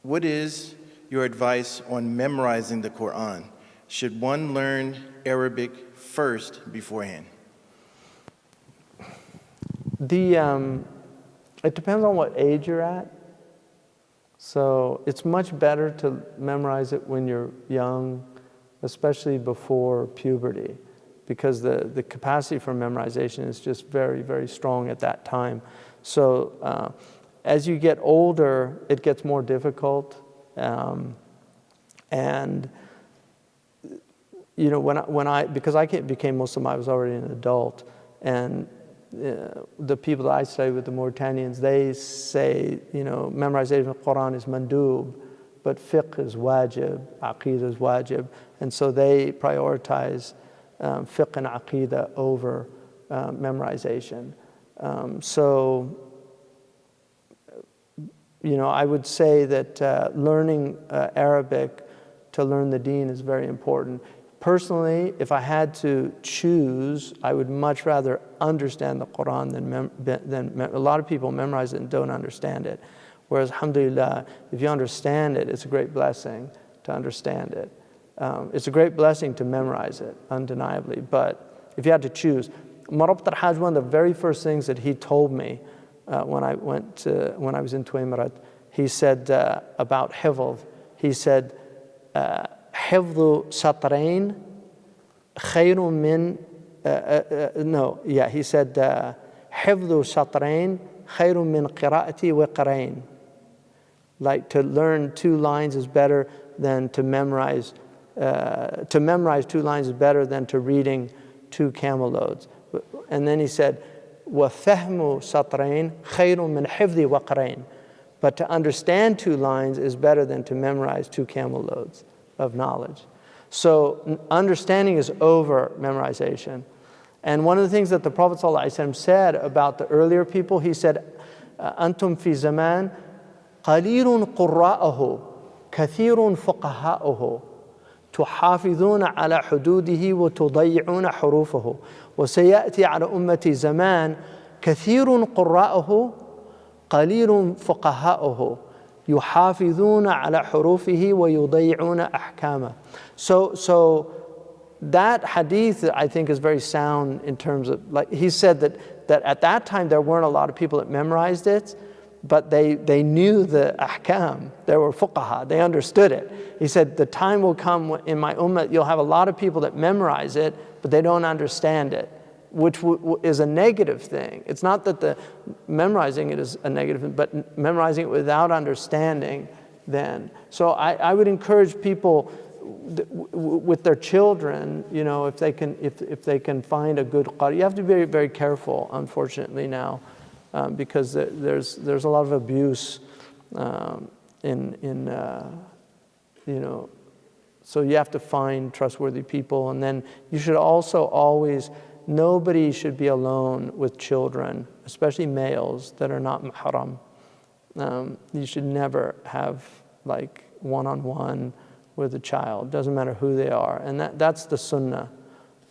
What is your advice on memorizing the Qur'an? Should one learn Arabic first beforehand? It depends on what age you're at. So it's much better to memorize it when you're young, especially before puberty, because the capacity for memorization is just very, very strong at that time. So as you get older, it gets more difficult. And you know, because I became Muslim, I was already an adult, and the people that I study with, the Mauritanians, they say, you know, memorization of the Qur'an is mandub, but fiqh is wajib, aqeedah is wajib, and so they prioritize fiqh and aqeedah over memorization. So, you know, I would say that learning Arabic to learn the deen is very important. Personally, if I had to choose, I would much rather understand the Qur'an than a lot of people memorize it and don't understand it. Whereas, alhamdulillah, if you understand it, it's a great blessing to understand it. It's a great blessing to memorize it, undeniably. But if you had to choose, Marabt al-Hajj, one of the very first things that he told me when I was in Tuamirat, he said about hifz, he said, حفظ سطرين خير من he said حفظ سطرين خير من قراءتي وقرين. Like, to learn 2 lines is better than to memorize 2 lines is better than to reading 2 camel loads. And then he said وفهم سطرين خير من حفظ وقرين. But to understand 2 lines is better than to memorize 2 camel loads of knowledge. So understanding is over memorization. And one of the things that the Prophet ﷺ said about the earlier people, he said, أنتم في زمان قليل قراءه كثير فقهاؤه تحافظون على حدوده وتضيعون حروفه وسيأتي على أمتي زمان كثير قراءه قليل فقهاؤه يحافظون على حروفه ويضيعون أحكامه. So that hadith, I think, is very sound in terms of, like, he said that at that time there weren't a lot of people that memorized it, but they knew the ahkam. There were fuqaha, they understood it. He said the time will come in my ummah, you'll have a lot of people that memorize it, but they don't understand it, which is a negative thing. It's not that the memorizing it is a negative thing, but memorizing it without understanding then. So I would encourage people with their children, you know, if they can find a good qari. You have to be very, very careful, unfortunately, now, because there's a lot of abuse you know, so you have to find trustworthy people. And then you should also always, nobody should be alone with children, especially males that are not mahram. You should never have like one-on-one with a child. Doesn't matter who they are. And that's the sunnah.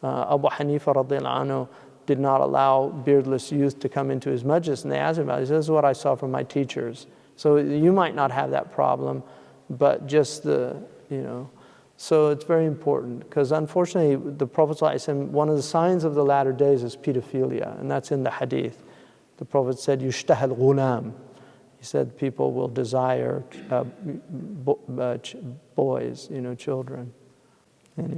Abu Hanifa radiallahu anhu did not allow beardless youth to come into his majlis, and they asked him about it. He said, this is what I saw from my teachers. So you might not have that problem, but just you know. So it's very important, because unfortunately the Prophet ﷺ, one of the signs of the latter days is pedophilia, and that's in the hadith. The Prophet said, yushtahal ghulam. He said people will desire boys, you know, children. Anyway.